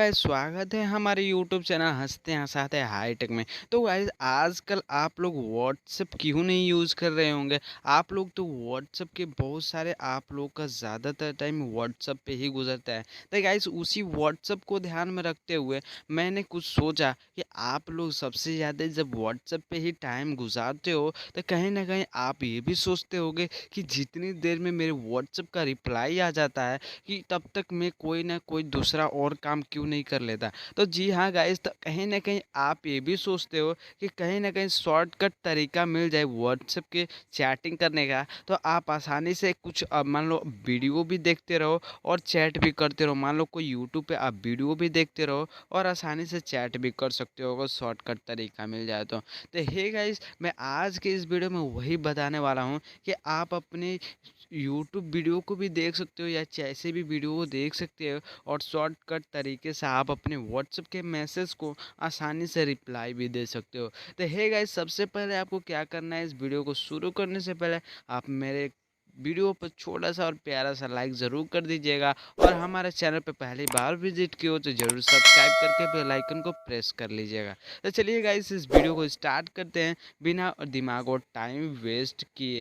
Guys, स्वागत है हमारे यूट्यूब चैनल हंसते हंसाते हाईटेक में। तो गाइस, आजकल आप लोग व्हाट्सएप क्यों नहीं यूज़ कर रहे होंगे। आप लोग तो व्हाट्सएप के बहुत सारे आप लोग का ज़्यादातर टाइम व्हाट्सएप पे ही गुजरता है। तो गाइस, उसी व्हाट्सएप को ध्यान में रखते हुए मैंने कुछ सोचा कि आप लोग सबसे ज़्यादा जब व्हाट्सएप पे ही टाइम गुजारते हो तो कहीं ना कहीं आप ये भी सोचते होगे कि जितनी देर में मेरे व्हाट्सएप का रिप्लाई आ जाता है कि तब तक मैं कोई ना कोई दूसरा और काम क्यों नहीं कर लेता। तो जी हाँ गाइस, तो कहीं न कहीं आप ये भी सोचते हो कि कहीं न कहीं शॉर्टकट तरीका मिल जाए व्हाट्सएप के चैटिंग करने का, तो आप आसानी से कुछ मान लो वीडियो भी देखते रहो और चैट भी करते रहो। मान लो कोई यूट्यूब पे आप वीडियो भी देखते रहो और आसानी से चैट भी कर सकते हो अगर शॉर्टकट तरीका मिल जाए तो। तो हे गाइस, मैं आज के इस वीडियो में वही बताने वाला हूँ कि आप अपने यूट्यूब वीडियो को भी देख सकते हो या जैसे भी वीडियो को देख सकते हो और शॉर्टकट तरीके से आप अपने व्हाट्सएप के मैसेज को आसानी से रिप्लाई भी दे सकते हो। तो हे गाइस, सबसे पहले आपको क्या करना है, इस वीडियो को शुरू करने से पहले आप मेरे वीडियो पर छोटा सा और प्यारा सा लाइक ज़रूर कर दीजिएगा और हमारे चैनल पे पहली बार विजिट किए हो तो ज़रूर सब्सक्राइब करके बेल आइकन को प्रेस कर लीजिएगा। तो चलिए गाइस, इस वीडियो को स्टार्ट करते हैं बिना दिमाग और टाइम वेस्ट किए।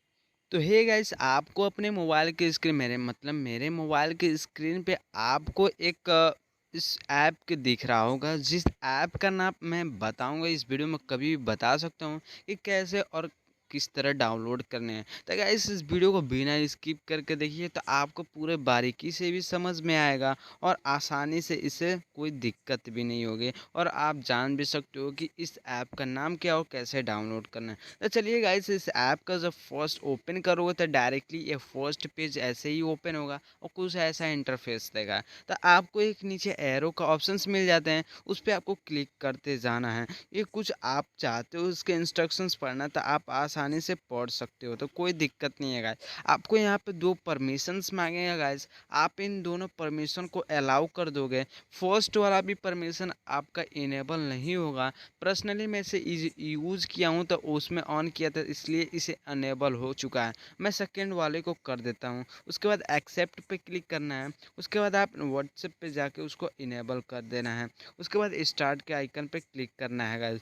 तो हे गाइस, आपको अपने मोबाइल के स्क्रीन मेरे मोबाइल के स्क्रीन पे आपको एक इस ऐप के दिख रहा होगा, जिस ऐप का नाम मैं बताऊंगा इस वीडियो में, कभी भी बता सकता हूँ कि कैसे और किस तरह डाउनलोड करने हैं। तो गाइस, इस वीडियो को बिना स्किप करके देखिए तो आपको पूरे बारीकी से भी समझ में आएगा और आसानी से इसे कोई दिक्कत भी नहीं होगी और आप जान भी सकते हो कि इस ऐप का नाम क्या और कैसे डाउनलोड करना है। तो चलिए गाइस, इस ऐप का जब फर्स्ट ओपन करोगे तो डायरेक्टली ये फर्स्ट पेज ऐसे ही ओपन होगा और कुछ ऐसा इंटरफेस देगा। तो आपको एक नीचे एरो का ऑप्शंस मिल जाते हैं, उस पर आपको क्लिक करते जाना है। ये कुछ आप चाहते हो इसके इंस्ट्रक्शंस पढ़ना तो आप आसानी से पढ़ सकते हो, तो कोई दिक्कत नहीं है गाइस। आपको यहाँ पे दो परमिशंस मांगेगा गाइस, आप इन दोनों परमिशन को अलाउ कर दोगे। फर्स्ट वाला भी परमिशन आपका इनेबल नहीं होगा। पर्सनली मैं इसे यूज़ किया हूँ तो उसमें ऑन किया था, इसलिए इसे अनेबल हो चुका है। मैं सेकेंड वाले को कर देता हूँ। उसके बाद एक्सेप्ट पे क्लिक करना है। उसके बाद आप व्हाट्सएप पे जाके उसको इनेबल कर देना है। उसके बाद स्टार्ट के आइकन पे क्लिक करना है गाइस।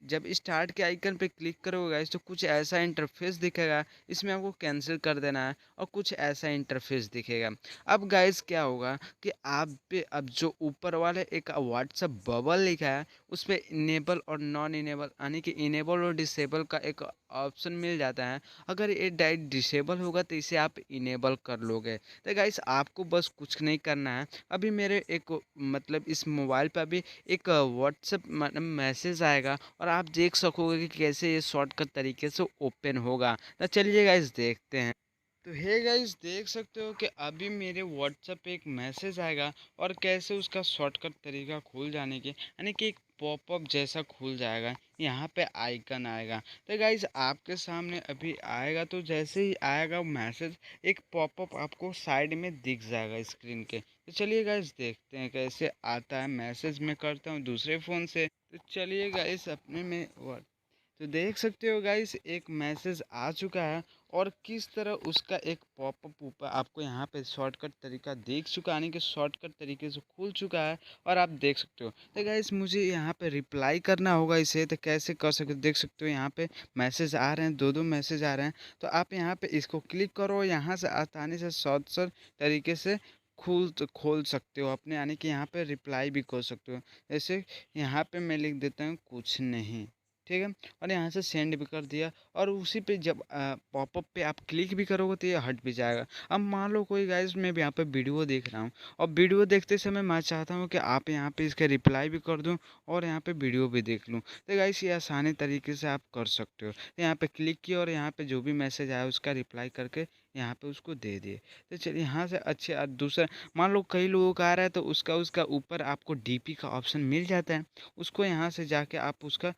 जब स्टार्ट के आइकन पे क्लिक करोगे गाइस तो कुछ ऐसा इंटरफेस दिखेगा, इसमें आपको कैंसिल कर देना है और कुछ ऐसा इंटरफेस दिखेगा। अब गाइस क्या होगा कि आप पे अब जो ऊपर वाले एक व्हाट्सएप बबल लिखा है उस पर इनेबल और नॉन इनेबल यानी कि इनेबल और डिसेबल का एक ऑप्शन मिल जाता है। अगर ये डायरेक्ट डिसेबल होगा तो इसे आप इनेबल कर लोगे। तो गाइस, आपको बस कुछ नहीं करना है। अभी मेरे एक इस मोबाइल पे अभी एक व्हाट्सएप मैसेज आएगा और आप देख सकोगे कि कैसे ये शॉर्टकट तरीके से ओपन होगा। तो चलिए गाइस, देखते हैं। तो हे गाइस, देख सकते हो कि अभी मेरे व्हाट्सएप पे एक मैसेज आएगा और कैसे उसका शॉर्टकट तरीका खुल जाने की, यानी कि एक पॉपअप जैसा खुल जाएगा। यहाँ पे आइकन आएगा। तो गाइस, आपके सामने अभी आएगा, तो जैसे ही आएगा मैसेज एक पॉपअप आपको साइड में दिख जाएगा स्क्रीन के। तो चलिए गाइस, देखते हैं कैसे आता है मैसेज। मैं करता हूँ दूसरे फ़ोन से। तो चलिए गाइस, अपने में तो देख सकते हो गाइस, एक मैसेज आ चुका है और किस तरह उसका एक पॉपअप ऊपर आपको यहाँ पे शॉर्टकट तरीका देख चुका, यानी कि शॉर्टकट तरीके से खुल चुका है और आप देख सकते हो। तो गाइस, मुझे यहाँ पे रिप्लाई करना होगा इसे, तो कैसे कर सकते हो, देख सकते हो यहाँ पे मैसेज आ रहे हैं, दो दो मैसेज आ रहे हैं। तो आप यहाँ पे इसको क्लिक करो, यहाँ से आसानी से शॉर्ट तरीके से खोल सकते हो अपने, यानी कि यहाँ पे रिप्लाई भी कर सकते हो। जैसे यहाँ पे मैं लिख देता हूँ कुछ नहीं, ठीक है, और यहाँ से सेंड भी कर दिया और उसी पे जब पॉपअप पे आप क्लिक भी करोगे तो ये हट भी जाएगा। अब मान लो कोई गाइस, मैं भी यहाँ पे वीडियो देख रहा हूँ और वीडियो देखते समय मैं चाहता हूँ कि आप यहाँ पे इसका रिप्लाई भी कर दूँ और यहाँ पे वीडियो भी देख लूँ। तो गाइस, ये आसानी तरीके से आप कर सकते हो। तो यहाँ पे क्लिक किया और यहाँ पे जो भी मैसेज आया उसका रिप्लाई करके यहाँ पे उसको दे दिए। तो चलिए, यहाँ से अच्छे दूसरा मान लो कई लोगों का आ रहा है तो उसका उसका ऊपर आपको डीपी का ऑप्शन मिल जाता है, उसको यहाँ से जाके आप उसका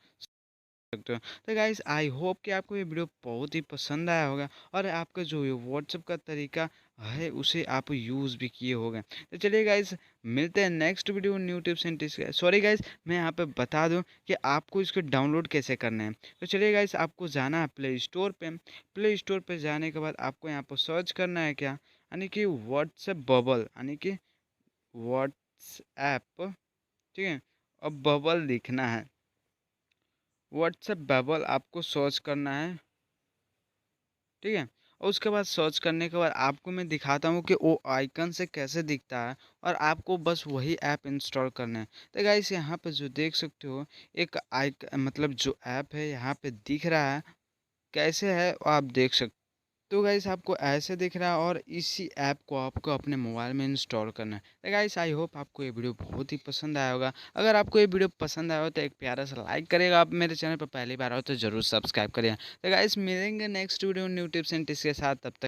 सकते हो। तो गाइस, आई होप कि आपको ये वीडियो बहुत ही पसंद आया होगा और आपका जो ये व्हाट्सएप का तरीका है उसे आप यूज़ भी किए होंगे। तो चलिए गाइस, मिलते हैं next video new tips and tricks. Sorry guys, मैं यहाँ पे बता दूं कि आपको इसको डाउनलोड कैसे करना है। तो चलिए गाइस, आपको जाना है प्ले स्टोर पे। प्ले स्टोर पे जाने के बाद आपको यहाँ पर सर्च करना है क्या, यानी कि व्हाट्सएप बबल, यानी कि व्हाट्सएप ठीक है? अब बबल लिखना है, व्हाट्सएप बबल आपको सर्च करना है, ठीक है? और उसके बाद सर्च करने के बाद आपको मैं दिखाता हूँ कि वो आइकन से कैसे दिखता है और आपको बस वही ऐप इंस्टॉल करना है। तो गाइस यहाँ पे जो देख सकते हो एक मतलब जो ऐप है यहाँ पे दिख रहा है, कैसे है आप देख सकते हो। तो गाइस आपको ऐसे दिख रहा है और इसी ऐप को आपको अपने मोबाइल में इंस्टॉल करना है। तो गाइस आई होप आपको ये वीडियो बहुत ही पसंद आया होगा। अगर आपको ये वीडियो पसंद आया हो तो एक प्यारा सा लाइक करिएगा। आप मेरे चैनल पर पहली बार आओ तो ज़रूर सब्सक्राइब करिएगा। तो गाइस मिलेंगे next video new tips and tips के साथ, तब तक